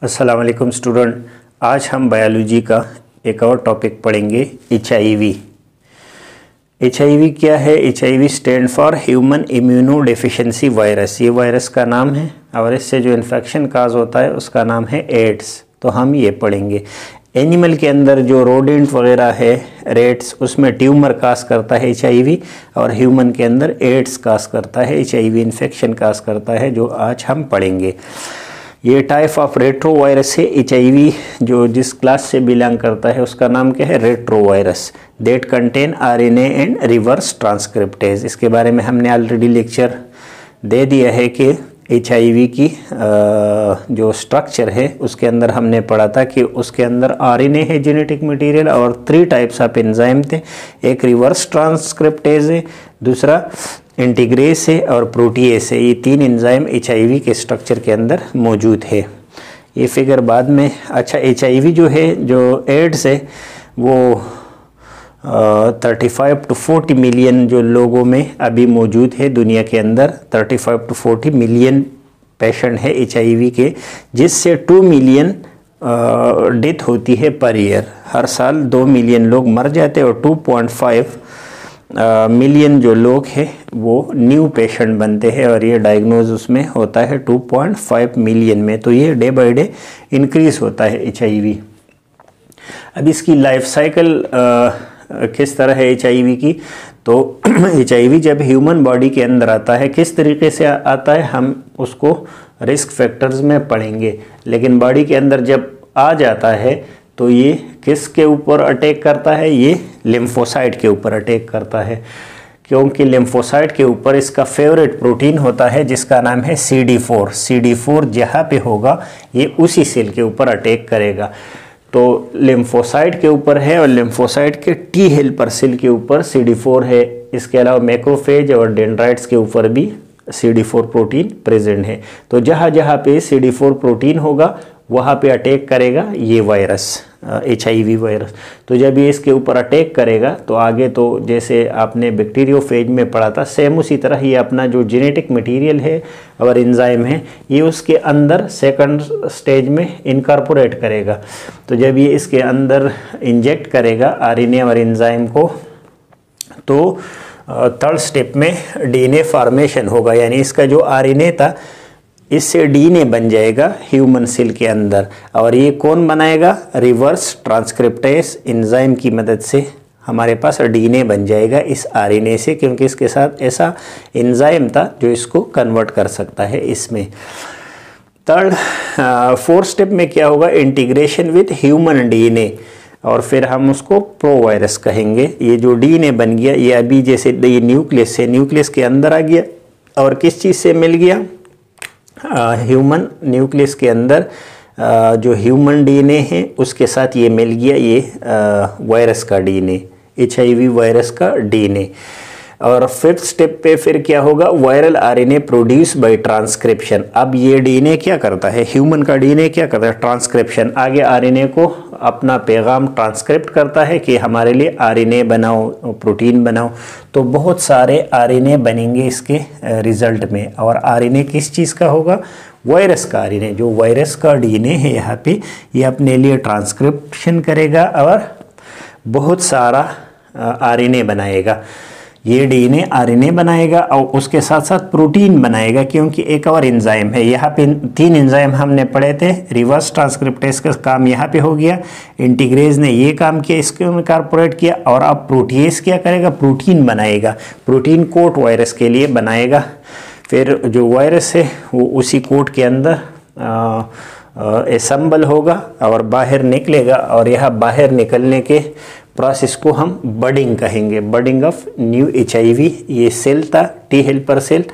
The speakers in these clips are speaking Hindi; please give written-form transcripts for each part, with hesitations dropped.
अस्सलाम वालेकुम स्टूडेंट। आज हम बायोलॉजी का एक और टॉपिक पढ़ेंगे, HIV। HIV क्या है? HIV stand for human immuno deficiency virus. ये वायरस का नाम है और इससे जो इन्फेक्शन काज होता है उसका नाम है एड्स। तो हम ये पढ़ेंगे। एनिमल के अंदर जो रोडेंट वगैरह है, रेट्स, उसमें ट्यूमर काज करता है HIV, और ह्यूमन के अंदर एड्स काज करता है, HIV इन्फेक्शन काज करता है, जो आज हम पढ़ेंगे। ये टाइप ऑफ रेट्रो वायरस है। HIV जो जिस क्लास से बिलोंग करता है उसका नाम क्या है? Retro virus. That contain RNA and reverse transcriptase. इसके बारे में हमने ऑलरेडी लेक्चर दे दिया है कि HIV की जो स्ट्रक्चर है उसके अंदर हमने पढ़ा था कि उसके अंदर RNA है, जेनेटिक मटेरियल, और 3 टाइप्स ऑफ एंजाइम थे। एक रिवर्स ट्रांसक्रिप्टेज है, दूसरा इंटीग्रेस है और प्रोटीएस है। ये 3 एंजाइम HIV के स्ट्रक्चर के अंदर मौजूद है। ये फिगर बाद में। अच्छा, HIV जो है, जो एड्स है, वो 35 to 40 मिलियन जो लोगों में अभी मौजूद है दुनिया के अंदर। 35 to 40 मिलियन पेशेंट है HIV के, जिससे 2 मिलियन डेथ होती है पर ईयर। हर साल 2 मिलियन लोग मर जाते हैं और 2.5 मिलियन जो लोग हैं वो न्यू पेशेंट बनते हैं, और ये डायग्नोज उसमें होता है 2.5 मिलियन में। तो ये डे बाय डे इंक्रीज होता है HIV। अब इसकी लाइफ साइकिल किस तरह है HIV की? तो HIV जब ह्यूमन बॉडी के अंदर आता है, किस तरीके से आता है हम उसको रिस्क फैक्टर्स में पढ़ेंगे। लेकिन बॉडी के अंदर जब आ जाता है तो ये किसके ऊपर अटैक करता है? ये लिम्फोसाइट के ऊपर अटैक करता है, क्योंकि लिम्फोसाइट के ऊपर इसका फेवरेट प्रोटीन होता है जिसका नाम है CD4। CD4 जहाँ पे होगा ये उसी सेल के ऊपर अटैक करेगा। तो लिम्फोसाइट के ऊपर है और लिम्फोसाइट के T हेल्पर सेल के ऊपर CD4 है। इसके अलावा मैक्रोफेज और डेंड्राइट्स के ऊपर भी CD4 प्रोटीन प्रेजेंट है। तो जहाँ जहाँ पे CD4 प्रोटीन होगा वहाँ पे अटैक करेगा ये वायरस, HIV वायरस। तो जब ये इसके ऊपर अटैक करेगा तो आगे तो जैसे आपने बैक्टीरियोफेज में पढ़ा था, सेम उसी तरह ये अपना जो जेनेटिक मटेरियल है और एंजाइम है ये उसके अंदर सेकंड स्टेज में इनकॉर्पोरेट करेगा। तो जब ये इसके अंदर इंजेक्ट करेगा RNA और एंजाइम को, तो थर्ड स्टेप में DNA फॉर्मेशन होगा, यानी इसका जो RNA था इससे DNA बन जाएगा ह्यूमन सेल के अंदर। और ये कौन बनाएगा? रिवर्स ट्रांसक्रिप्टेज एंजाइम की मदद से हमारे पास DNA बन जाएगा इस RNA से, क्योंकि इसके साथ ऐसा एंजाइम था जो इसको कन्वर्ट कर सकता है इसमें। फोर्थ स्टेप में क्या होगा? इंटीग्रेशन विद ह्यूमन DNA, और फिर हम उसको प्रो वायरस कहेंगे। ये जो DNA बन गया, ये अभी जैसे ये न्यूक्लियस है, न्यूक्लियस के अंदर आ गया और किस चीज़ से मिल गया? ह्यूमन न्यूक्लियस के अंदर जो ह्यूमन DNA है उसके साथ ये मिल गया ये वायरस का DNA, HIV वायरस का DNA। और फिफ्थ स्टेप पे फिर क्या होगा? Viral RNA produce by transcription. अब ये DNA क्या करता है? ह्यूमन का DNA क्या करता है? ट्रांसक्रिप्शन। आगे RNA को अपना पैगाम ट्रांसक्रिप्ट करता है कि हमारे लिए RNA बनाओ, प्रोटीन बनाओ। तो बहुत सारे RNA बनेंगे इसके रिजल्ट में। और RNA किस चीज़ का होगा? वायरस का RNA। जो वायरस का DNA है यहाँ पे, ये अपने लिए ट्रांसक्रिप्शन करेगा और बहुत सारा RNA बनाएगा। ये DNA RNA बनाएगा और उसके साथ साथ प्रोटीन बनाएगा, क्योंकि एक और एंजाइम है। यहाँ पे 3 एंजाइम हमने पढ़े थे। रिवर्स ट्रांसक्रिप्टेज का काम यहाँ पे हो गया, इंटीग्रेज ने ये काम किया, इसको इनकॉर्पोरेट किया, और अब प्रोटीएज क्या करेगा? प्रोटीन बनाएगा। प्रोटीन कोट वायरस के लिए बनाएगा। फिर जो वायरस है वो उसी कोट के अंदर असम्बल होगा और बाहर निकलेगा, और यह बाहर निकलने के प्रोसेस को हम बडिंग कहेंगे। Budding of new HIV। ये सेल था T हेल्पर सेल,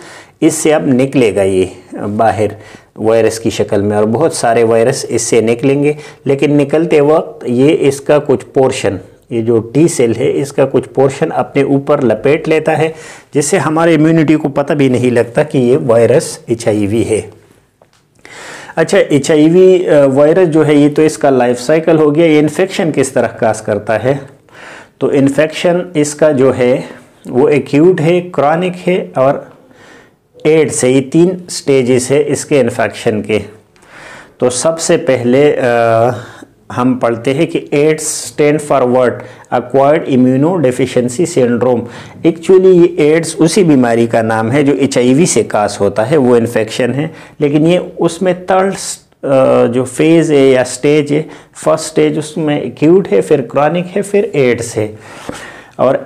इससे अब निकलेगा ये बाहर वायरस की शक्ल में, और बहुत सारे वायरस इससे निकलेंगे। लेकिन निकलते वक्त ये इसका कुछ पोर्शन, ये जो T सेल है इसका कुछ पोर्शन अपने ऊपर लपेट लेता है, जिससे हमारे इम्यूनिटी को पता भी नहीं लगता कि ये वायरस HIV है। अच्छा, HIV वायरस जो है ये तो इसका लाइफ साइकिल हो गया। ये इन्फेक्शन किस तरह काज करता है? तो इन्फेक्शन इसका जो है वो एक्यूट है, क्रॉनिक है और एड्स है। ये 3 स्टेजेस है इसके इन्फेक्शन के। तो सबसे पहले हम पढ़ते हैं कि AIDS stand for what, acquired immunodeficiency syndrome. Actually ये एड्स उसी बीमारी का नाम है जो HIV से कास होता है, वो इन्फेक्शन है, लेकिन ये उसमें थर्ड जो फेज़ है या स्टेज है, फर्स्ट स्टेज उसमें एक्यूट है, फिर क्रॉनिक है, फिर एड्स है। और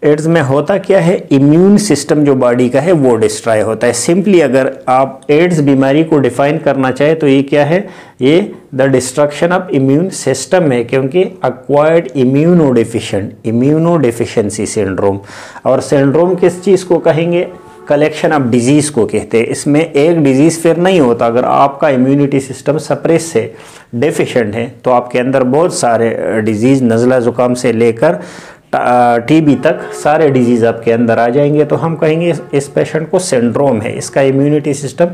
एड्स में होता क्या है, इम्यून सिस्टम जो बॉडी का है वो डिस्ट्रॉय होता है। सिंपली अगर आप एड्स बीमारी को डिफाइन करना चाहे तो ये क्या है, ये the destruction of immune system है, क्योंकि एक्वायर्ड इम्यूनो डेफिशिएंसी सिंड्रोम। और सिंड्रोम किस चीज़ को कहेंगे, कलेक्शन ऑफ डिजीज़ को कहते हैं। इसमें एक डिजीज़ फिर नहीं होता, अगर आपका इम्यूनिटी सिस्टम सप्रेस है, डेफिशिएंट है, तो आपके अंदर बहुत सारे डिजीज़, नज़ला ज़ुकाम से लेकर TB तक सारे डिजीज़ आपके अंदर आ जाएंगे, तो हम कहेंगे इस पेशेंट को सिंड्रोम है, इसका इम्यूनिटी सिस्टम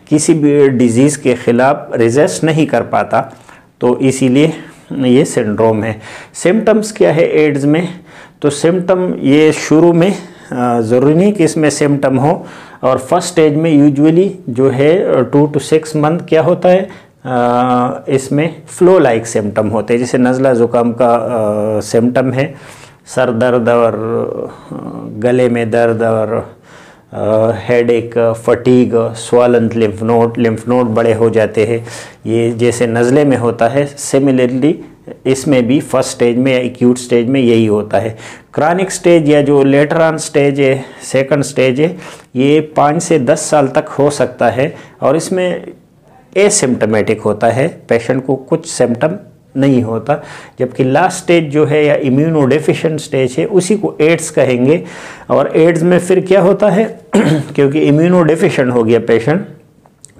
किसी भी डिजीज़ के ख़िलाफ़ रेजिस्ट नहीं कर पाता, तो इसीलिए ये सिंड्रोम है। सिम्टम्स क्या है एड्स में, तो सिम्टम ये शुरू में ज़रूरी नहीं कि इसमें सिम्टम हो, और फर्स्ट स्टेज में यूजुअली जो है 2 to 6 मंथ क्या होता है, इसमें फ्लो लाइक सिम्टम होते हैं, जैसे नज़ला ज़ुकाम का सिम्टम है, सर दर्द और गले में दर्द और headache, fatigue, swollen lymph node बड़े हो जाते हैं, ये जैसे नज़ले में होता है, सिमिलरली इसमें भी फर्स्ट स्टेज में या एक्यूट स्टेज में यही होता है। क्रॉनिक स्टेज या जो लेटर ऑन स्टेज है, सेकंड स्टेज है, ये 5 से 10 साल तक हो सकता है, और इसमें एसिम्टमेटिक होता है, पेशेंट को कुछ सिम्टम नहीं होता। जबकि लास्ट स्टेज जो है या इम्यूनो डेफिशिएंट स्टेज है, उसी को एड्स कहेंगे। और एड्स में फिर क्या होता है क्योंकि इम्यूनो डेफिशिएंट हो गया पेशेंट,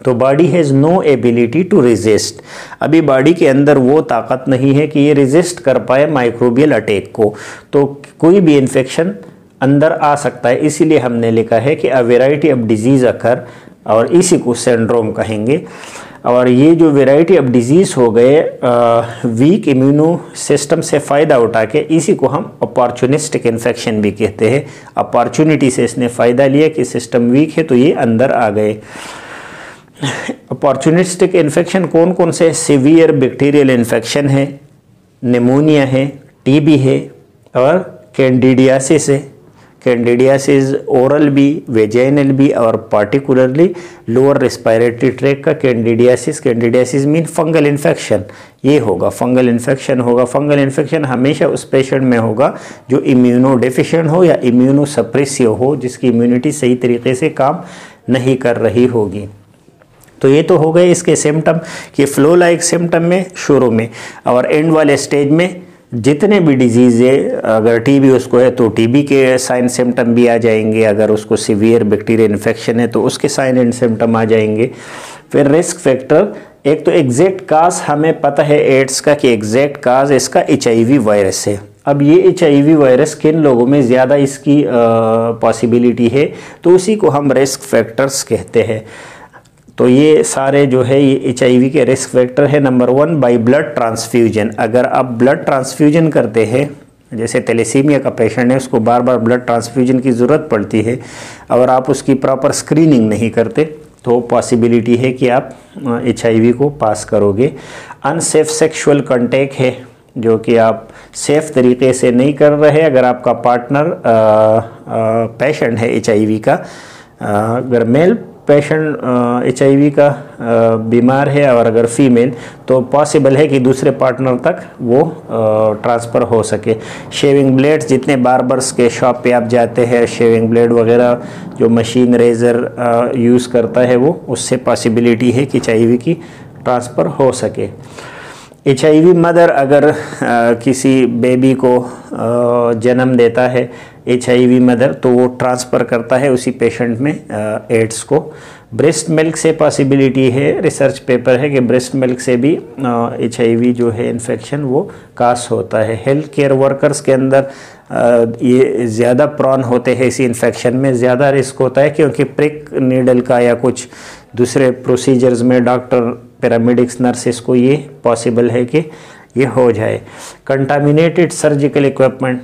तो body has no ability to resist. अभी बॉडी के अंदर वो ताकत नहीं है कि ये रेजिस्ट कर पाए माइक्रोबियल अटैक को, तो कोई भी इन्फेक्शन अंदर आ सकता है। इसीलिए हमने लिखा है कि अ वेराइटी ऑफ डिजीज़ अकर, और इसी को सिंड्रोम कहेंगे। और ये जो वेराइटी ऑफ डिजीज़ हो गए वीक इम्यूनो सिस्टम से फ़ायदा उठा के, इसी को हम अपॉर्चुनिस्टिक इन्फेक्शन भी कहते हैं। अपॉर्चुनिटी से इसने फ़ायदा लिया कि सिस्टम वीक है तो ये अंदर आ गए। अपॉर्चुनिस्टिक इन्फेक्शन कौन कौन से, सीवियर बैक्टीरियल इन्फेक्शन है, निमोनिया है, TB है, और कैंडिडियासिस है। कैंडिडियासिस ओरल भी, वेजाइनल भी, और पार्टिकुलरली लोअर रेस्पिरेटरी ट्रैक का कैंडिडियासिस मीन फंगल इन्फेक्शन, ये होगा, फंगल इन्फेक्शन होगा। फंगल इन्फेक्शन हमेशा उस पेशेंट में होगा जो इम्यूनो डेफिशिएंट हो या इम्यूनो सप्रेसिव हो, जिसकी इम्यूनिटी सही तरीके से काम नहीं कर रही होगी। तो ये तो हो गए इसके सिम्टम कि फ्लो लाइक सिम्टम में शुरू में, और एंड वाले स्टेज में जितने भी डिजीज़ है, अगर TB उसको है तो TB के साइन सिम्टम भी आ जाएंगे, अगर उसको सीवियर बैक्टीरियल इन्फेक्शन है तो उसके साइन एंड सिम्टम आ जाएंगे। फिर रिस्क फैक्टर, एक तो एग्जैक्ट काज हमें पता है एड्स का कि एग्जैक्ट काज इसका HIV वायरस है। अब ये HIV वायरस किन लोगों में ज़्यादा इसकी पॉसिबिलिटी है, तो उसी को हम रिस्क फैक्टर्स कहते हैं। तो ये सारे जो है ये HIV के रिस्क फैक्टर है। नंबर 1 बाय ब्लड ट्रांसफ्यूजन, अगर आप ब्लड ट्रांसफ्यूजन करते हैं, जैसे थैलेसीमिया का पेशेंट है, उसको बार बार ब्लड ट्रांसफ्यूजन की ज़रूरत पड़ती है, और आप उसकी प्रॉपर स्क्रीनिंग नहीं करते, तो पॉसिबिलिटी है कि आप HIV को पास करोगे। अनसेफ सेक्सुअल कॉन्टैक्ट है, जो कि आप सेफ तरीके से नहीं कर रहे, अगर आपका पार्टनर पेशेंट है HIV का, अगर मेल पेशेंट HIV का बीमार है और अगर फीमेल, तो पॉसिबल है कि दूसरे पार्टनर तक वो ट्रांसफ़र हो सके। शेविंग ब्लेड्स, जितने बार्बर्स के शॉप पे आप जाते हैं, शेविंग ब्लेड वगैरह जो मशीन रेज़र यूज़ करता है वो, उससे पॉसिबिलिटी है कि HIV की ट्रांसफ़र हो सके। HIV मदर अगर किसी बेबी को जन्म देता है HIV मदर, तो वो ट्रांसफ़र करता है उसी पेशेंट में एड्स को। ब्रेस्ट मिल्क से पॉसिबिलिटी है, रिसर्च पेपर है कि ब्रेस्ट मिल्क से भी HIV जो है इन्फेक्शन वो कास होता है। हेल्थ केयर वर्कर्स के अंदर ये ज़्यादा प्रॉन होते हैं, इसी इन्फेक्शन में ज़्यादा रिस्क होता है, क्योंकि प्रिक नीडल का या कुछ दूसरे प्रोसीजर्स में डॉक्टर, पैरामेडिक्स, नर्सेस को ये पॉसिबल है कि ये हो जाए। Contaminated surgical equipment,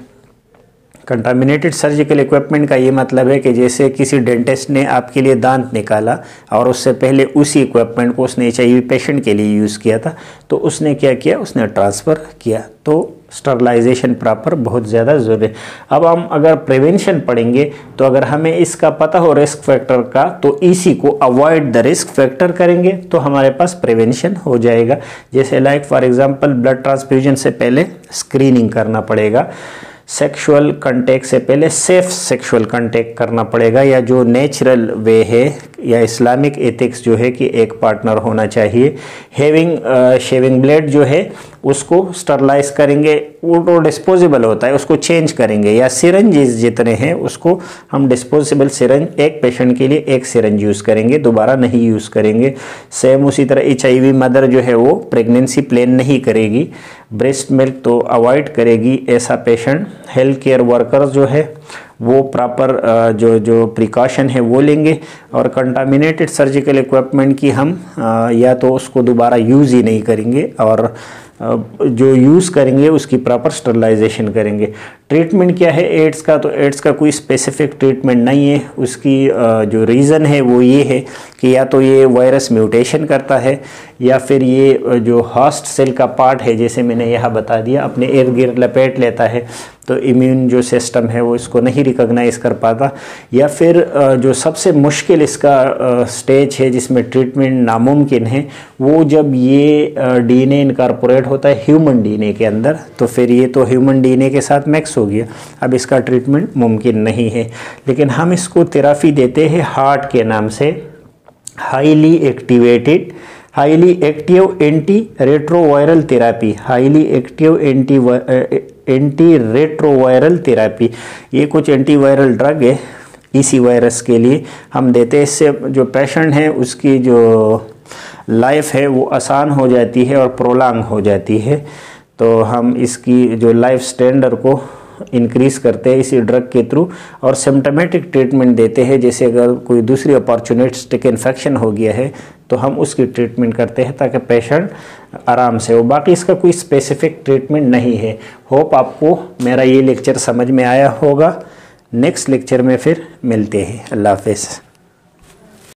contaminated surgical equipment का ये मतलब है कि जैसे किसी डेंटिस्ट ने आपके लिए दांत निकाला और उससे पहले उसी इक्विपमेंट को उसने HIV पेशेंट के लिए यूज़ किया था, तो उसने क्या किया, उसने ट्रांसफ़र किया। तो स्टरलाइजेशन प्रॉपर बहुत ज़्यादा ज़रूरी है। अब हम अगर प्रिवेंशन पढ़ेंगे तो अगर हमें इसका पता हो रिस्क फैक्टर का, तो इसी को अवॉइड द रिस्क फैक्टर करेंगे तो हमारे पास प्रिवेंशन हो जाएगा। जैसे like for example blood transfusion से पहले स्क्रीनिंग करना पड़ेगा, सेक्सुअल कांटेक्ट से पहले सेफ सेक्सुअल कांटेक्ट करना पड़ेगा, या जो नेचुरल वे है या इस्लामिक एथिक्स जो है कि एक पार्टनर होना चाहिए। शेविंग ब्लेड जो है उसको स्टरलाइज करेंगे, वो डिस्पोजेबल होता है, उसको चेंज करेंगे, या सिरंजेस जितने हैं उसको हम डिस्पोजेबल सिरंज, एक पेशेंट के लिए एक सिरंज यूज़ करेंगे, दोबारा नहीं यूज़ करेंगे। सेम उसी तरह HIV मदर जो है वो प्रेगनेंसी प्लान नहीं करेगी, ब्रेस्ट मिल्क तो अवॉइड करेगी ऐसा पेशेंट। हेल्थ केयर वर्कर्स जो है वो प्रॉपर जो प्रिकॉशन है वो लेंगे, और कंटामिनेटेड सर्जिकल इक्विपमेंट की हम या तो उसको दोबारा यूज़ ही नहीं करेंगे, और जो यूज़ करेंगे उसकी प्रॉपर स्टरलाइजेशन करेंगे। ट्रीटमेंट क्या है एड्स का, तो एड्स का कोई स्पेसिफिक ट्रीटमेंट नहीं है। उसकी जो रीज़न है वो ये है कि या तो ये वायरस म्यूटेशन करता है, या फिर ये जो होस्ट सेल का पार्ट है, जैसे मैंने यहाँ बता दिया, अपने इर्द गिर्द लपेट लेता है, तो इम्यून जो सिस्टम है वो इसको नहीं रिकॉग्नाइज कर पाता, या फिर जो सबसे मुश्किल इसका स्टेज है जिसमें ट्रीटमेंट नामुमकिन है, वो जब ये DNA इनकॉर्पोरेट होता है ह्यूमन DNA के अंदर, तो फिर ये तो ह्यूमन DNA के साथ मिक्स हो गया, अब इसका ट्रीटमेंट मुमकिन नहीं है। लेकिन हम इसको थेरेपी देते हैं हार्ट के नाम से, highly active anti retroviral therapy, highly active anti retroviral therapy. ये कुछ एंटीवायरल ड्रग है इसी वायरस के लिए हम देते हैं। इससे जो पेशेंट है उसकी जो लाइफ है वो आसान हो जाती है और प्रोलॉन्ग हो जाती है। तो हम इसकी जो लाइफ स्टैंडर्ड को इंक्रीज़ करते हैं इसी ड्रग के थ्रू, और सिम्टोमेटिक ट्रीटमेंट देते हैं। जैसे अगर कोई दूसरी अपॉर्चुनिस्टिक इन्फेक्शन हो गया है तो हम उसकी ट्रीटमेंट करते हैं ताकि पेशेंट आराम से हो। बाकी इसका कोई स्पेसिफिक ट्रीटमेंट नहीं है। होप आपको मेरा ये लेक्चर समझ में आया होगा। नेक्स्ट लेक्चर में फिर मिलते हैं। अल्लाह हाफ़िज़।